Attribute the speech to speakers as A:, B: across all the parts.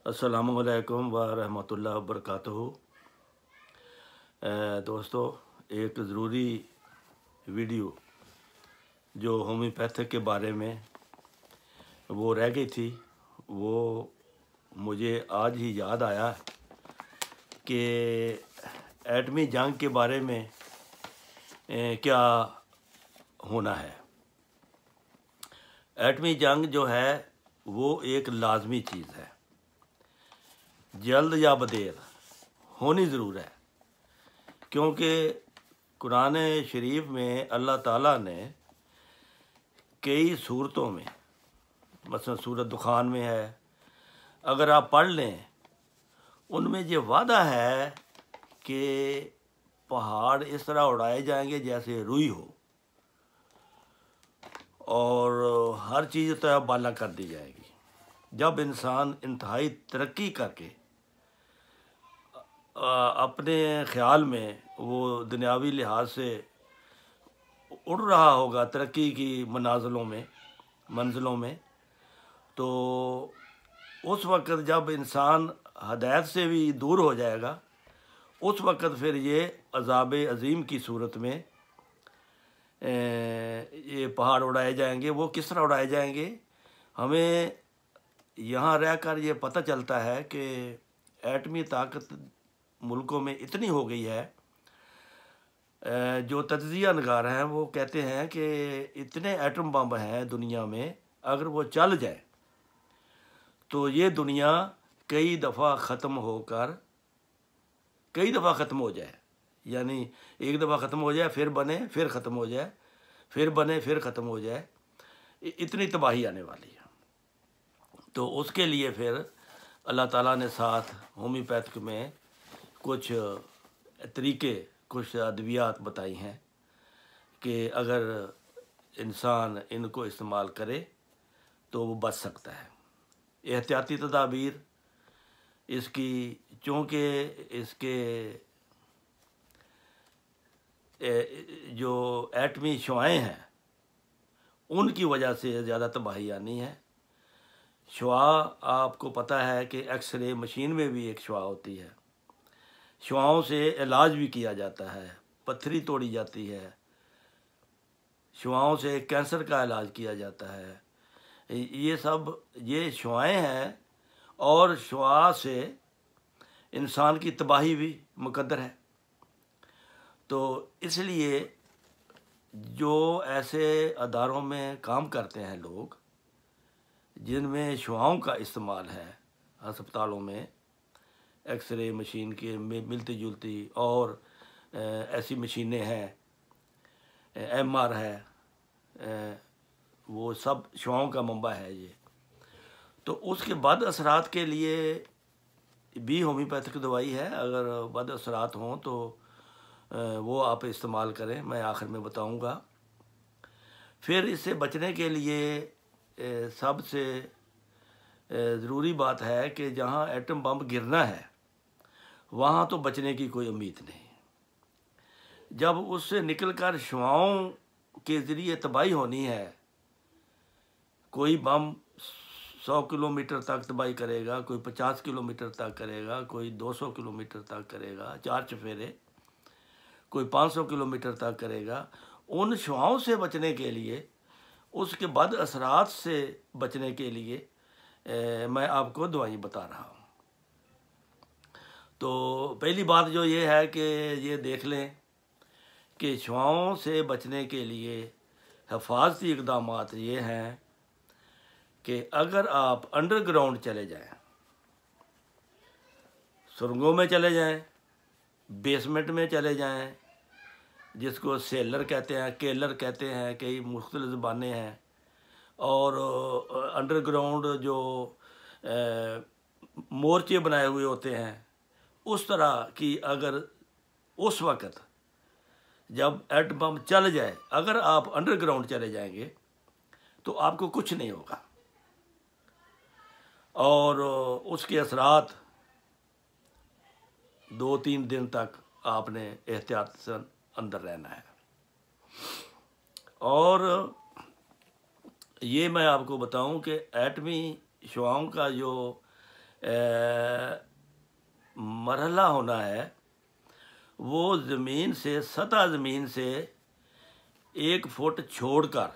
A: अस्सलामुअलैकुम व रहमतुल्लाहि व बरकातुहू। दोस्तों, एक ज़रूरी वीडियो जो होम्योपैथिक के बारे में वो रह गई थी, वो मुझे आज ही याद आया कि एटमी जंग के बारे में क्या होना है। एटमी जंग जो है वो एक लाजमी चीज़ है, जल्द या बदेर होनी ज़रूर है, क्योंकि कुरान शरीफ में अल्लाह ताला ने कई सूरतों में, मसलन सूरत दुखान में है, अगर आप पढ़ लें, उनमें ये वादा है कि पहाड़ इस तरह उड़ाए जाएंगे जैसे रुई हो, और हर चीज़ तो बाला कर दी जाएगी। जब इंसान इंतहाई तरक्की करके अपने ख़्याल में वो दुनियावी लिहाज से उड़ रहा होगा तरक्की की मंजिलों में, तो उस वक़्त जब इंसान हदायत से भी दूर हो जाएगा, उस वक़्त फिर ये अज़ाब अज़ीम की सूरत में ये पहाड़ उड़ाए जाएंगे। वो किस तरह उड़ाए जाएंगे, हमें यहाँ रहकर ये पता चलता है कि एटमी ताकत मुल्कों में इतनी हो गई है। जो तज्ज़िया नगार हैं वो कहते हैं कि इतने एटम बम हैं दुनिया में, अगर वो चल जाए तो ये दुनिया कई दफ़ा ख़त्म हो जाए, यानी एक दफ़ा ख़त्म हो जाए, फिर बने, फिर ख़त्म हो जाए, फिर बने, फिर ख़त्म हो जाए, इतनी तबाही आने वाली है। तो उसके लिए फिर अल्लाह ताला ने साथ होम्योपैथिक में कुछ तरीके, कुछ अद्वियात बताई हैं कि अगर इंसान इनको इस्तेमाल करे तो वो बच सकता है। एहतियाती तदाबीर इसकी, चूँकि इसके जो एटमी शुआएँ हैं उनकी वजह से ज़्यादा तबाही आनी है। शुआ, आपको पता है कि एक्सरे मशीन में भी एक शुआ होती है। शुआओं से इलाज भी किया जाता है, पत्थरी तोड़ी जाती है, शुआओं से कैंसर का इलाज किया जाता है। ये शुआएँ हैं, और शुआ से इंसान की तबाही भी मुकद्दर है। तो इसलिए जो ऐसे अदारों में काम करते हैं लोग जिनमें शुआओं का इस्तेमाल है, अस्पतालों में एक्सरे मशीन के मिलती जुलती और ऐसी मशीनें हैं, MR है, वो सब शुआओं का मंबा है ये। तो उसके बद असरात के लिए भी होम्योपैथिक दवाई है। अगर बद असरात हों तो वो आप इस्तेमाल करें, मैं आखिर में बताऊंगा। फिर इससे बचने के लिए सबसे ज़रूरी बात है कि जहाँ एटम बम गिरना है वहाँ तो बचने की कोई उम्मीद नहीं। जब उससे निकलकर शुआओं के ज़रिए तबाही होनी है, कोई बम 100 किलोमीटर तक तबाही करेगा, कोई 50 किलोमीटर तक करेगा, कोई 200 किलोमीटर तक करेगा, 4 चफेरे, कोई 500 किलोमीटर तक करेगा। उन शुआओं से बचने के लिए, उसके बाद असरात से बचने के लिए मैं आपको दवाई बता रहा हूँ। तो पहली बात जो ये है कि ये देख लें कि शुआओं से बचने के लिए हिफाजती इक़दामात ये हैं कि अगर आप अंडरग्राउंड चले जाएं, सुरंगों में चले जाएं, बेसमेंट में चले जाएं, जिसको सेलर कहते हैं, केलर कहते हैं, कई मुख्तलिफ ज़बानें हैं, और अंडरग्राउंड जो मोर्चे बनाए हुए होते हैं, उस तरह की अगर उस वक़्त जब एटम बम चल जाए, अगर आप अंडरग्राउंड चले जाएंगे तो आपको कुछ नहीं होगा, और उसके असरात 2-3 दिन तक आपने एहतियात से अंदर रहना है। और ये मैं आपको बताऊं कि एटमी शुआओं का जो मरहला होना है वो ज़मीन से, सतह ज़मीन से 1 फुट छोड़कर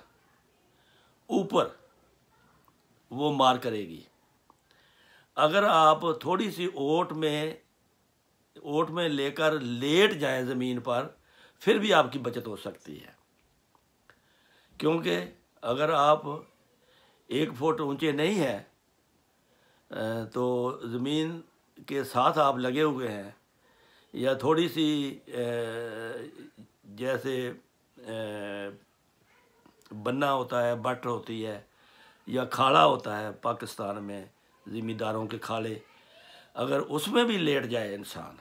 A: ऊपर वो मार करेगी। अगर आप थोड़ी सी ओट में लेकर लेट जाएं ज़मीन पर, फिर भी आपकी बचत हो सकती है, क्योंकि अगर आप 1 फुट ऊंचे नहीं हैं तो ज़मीन के साथ आप लगे हुए हैं, या थोड़ी सी जैसे बन्ना होता है, बट होती है, या खाड़ा होता है पाकिस्तान में ज़मींदारों के खाले, अगर उसमें भी लेट जाए इंसान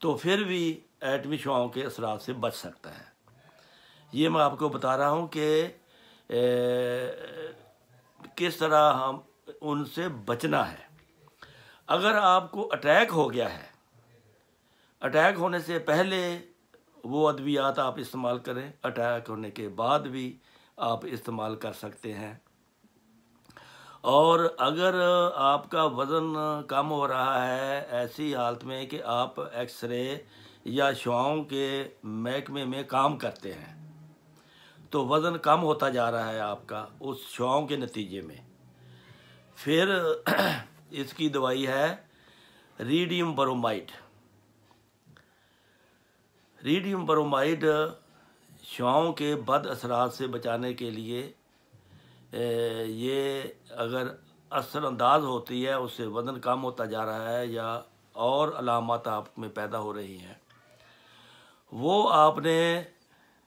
A: तो फिर भी एटमी शुआओं के असरात से बच सकता है। ये मैं आपको बता रहा हूँ कि किस तरह हम उनसे बचना है। अगर आपको अटैक हो गया है, अटैक होने से पहले वो अद्वियात आप इस्तेमाल करें, अटैक होने के बाद भी आप इस्तेमाल कर सकते हैं। और अगर आपका वज़न कम हो रहा है ऐसी हालत में कि आप एक्सरे या शुआओं के महकमे में काम करते हैं, तो वज़न कम होता जा रहा है आपका उस शुआओं के नतीजे में, फिर इसकी दवाई है रीडियम ब्रोमाइड। रीडियम ब्रोमाइड शुआओं के बद असरात से बचाने के लिए ये अगर असरअंदाज होती है, उससे वज़न कम होता जा रहा है या और अलामत आप में पैदा हो रही हैं, वो आपने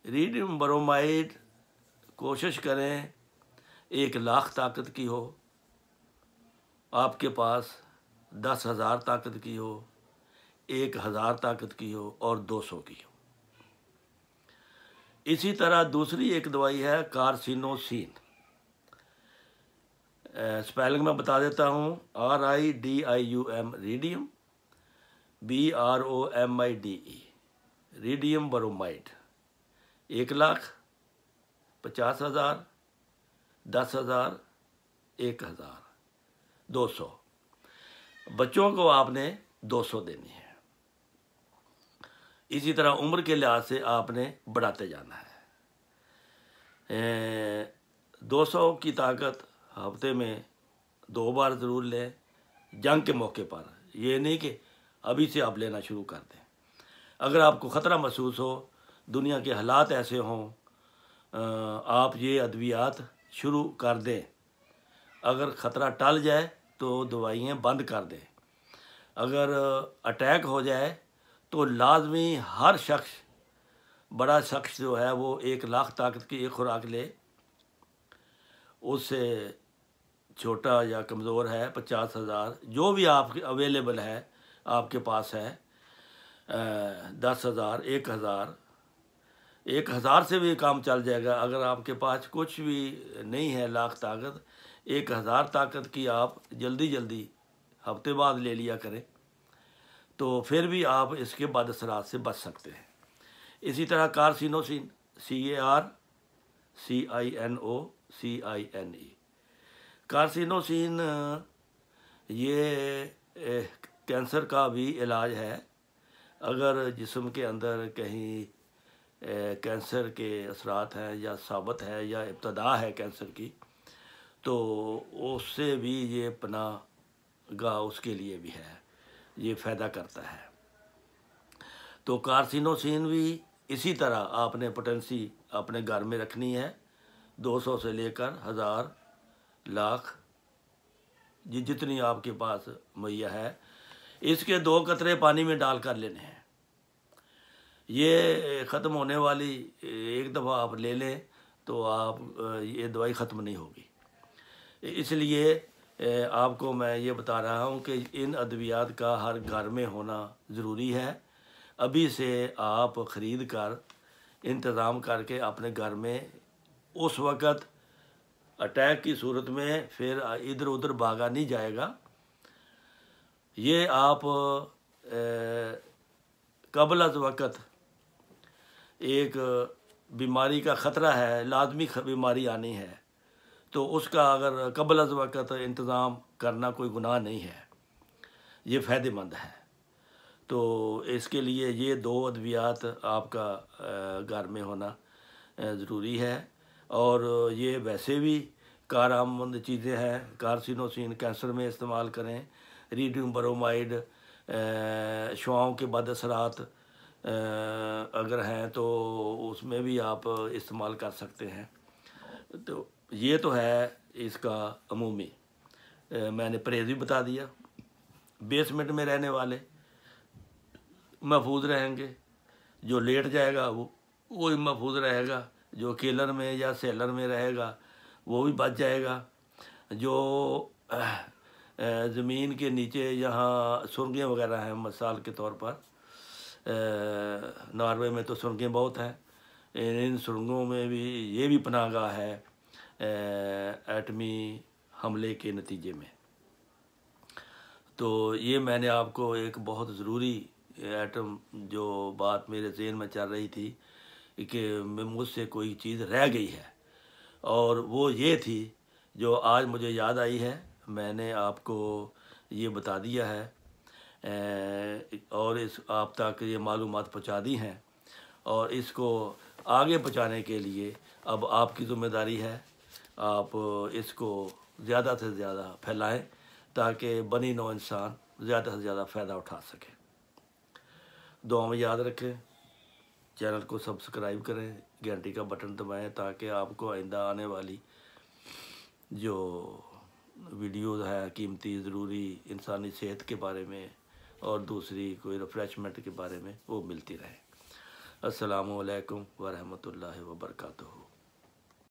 A: रीडियम ब्रोमाइड कोशिश करें 1 लाख ताकत की हो, आपके पास 10,000 ताकत की हो, 1,000 ताकत की हो और 200 की हो। इसी तरह दूसरी एक दवाई है कार्सिनोसिन। स्पेलिंग में बता देता हूँ, RIDIUM रीडियम, BROMIDE रीडियम ब्रोमाइड। 1,50,000, 10,000, 1,000, 200। बच्चों को आपने 200 देनी है। इसी तरह उम्र के लिहाज से आपने बढ़ाते जाना है। 200 की ताकत हफ्ते में 2 बार ज़रूर लें, जंग के मौके पर। ये नहीं कि अभी से आप लेना शुरू कर दें। अगर आपको ख़तरा महसूस हो, दुनिया के हालात ऐसे हों, आप ये अद्वियात शुरू कर दें। अगर ख़तरा टल जाए तो दवाइयाँ बंद कर दें। अगर अटैक हो जाए तो लाजमी हर शख्स, बड़ा शख्स जो है वो 1 लाख ताकत की एक खुराक ले, उससे छोटा या कमज़ोर है 50,000, जो भी आपके अवेलेबल है, आपके पास है 10,000, 1,000 से भी काम चल जाएगा। अगर आपके पास कुछ भी नहीं है लाख ताकत, 1,000 ताकत की आप जल्दी हफ्ते बाद ले लिया करें, तो फिर भी आप इसके बाद असरात से बच सकते हैं। इसी तरह कार्सिनोसिन, CARCINOCINE, कार्सिनोसिन ये कैंसर का भी इलाज है। अगर जिस्म के अंदर कहीं कैंसर के असरात हैं या साबित है या इब्तदा है कैंसर की, तो उससे भी ये पनाहगाह उसके लिए भी है, ये फ़ायदा करता है। तो कार्सिनोसिन भी इसी तरह आपने पोटेंसी अपने घर में रखनी है, 200 से लेकर 1,000, लाख, जितनी आपके पास मुहैया है। इसके 2 कतरे पानी में डाल कर लेने हैं। ये ख़त्म होने वाली, एक दफ़ा आप ले लें तो आप ये दवाई ख़त्म नहीं होगी। इसलिए आपको मैं ये बता रहा हूँ कि इन अद्वियात का हर घर में होना ज़रूरी है। अभी से आप ख़रीद कर इंतज़ाम करके अपने घर में, उस वक़्त अटैक की सूरत में फिर इधर उधर भागा नहीं जाएगा। ये आप कबल अज़ वक़्त एक बीमारी का ख़तरा है, लाजमी बीमारी आनी है, तो उसका अगर कबल अज़ वक़्त इंतज़ाम करना कोई गुनाह नहीं है। ये फ़ायदेमंद है। तो इसके लिए ये 2 अद्वियात आपका घर में होना ज़रूरी है। और ये वैसे भी कारआमद चीज़ें हैं। कार्सिनोसिन कैंसर में इस्तेमाल करें। रीडियम ब्रोमाइड शुआओं के बद असरात अगर हैं तो उसमें भी आप इस्तेमाल कर सकते हैं। तो ये तो है इसका अमूमी। मैंने परहेज़ भी बता दिया। बेसमेंट में रहने वाले महफूज रहेंगे, जो लेट जाएगा वो ही महफूज रहेगा, जो केलर में या सेलर में रहेगा वो भी बच जाएगा। जो ज़मीन के नीचे यहाँ सुरंगें वगैरह हैं, मिसाल के तौर पर नॉर्वे में तो सुरंगें बहुत हैं, इन सुरंगों में भी ये भी पनाहगाह है एटमी हमले के नतीजे में। तो ये मैंने आपको एक बहुत ज़रूरी एटम जो बात मेरे ज़हन में चल रही थी कि मुझसे कोई चीज़ रह गई है, और वो ये थी जो आज मुझे याद आई है, मैंने आपको ये बता दिया है और इस आप तक ये मालूमात पहुंचा दी हैं। और इसको आगे पहुंचाने के लिए अब आपकी ज़िम्मेदारी है, आप इसको ज़्यादा से ज़्यादा फैलाएं ताकि बनी नौ इंसान ज़्यादा से ज़्यादा फ़ायदा उठा सके। दुआ में याद रखें, चैनल को सब्सक्राइब करें, घंटी का बटन दबाएं ताकि आपको आइंदा आने वाली जो वीडियोज़ है कीमती ज़रूरी इंसानी सेहत के बारे में और दूसरी कोई रिफ़्रेशमेंट के बारे में वो मिलती रहे। अस्सलामु अलैकुम व रहमतुल्लाहि व बरकातुहू।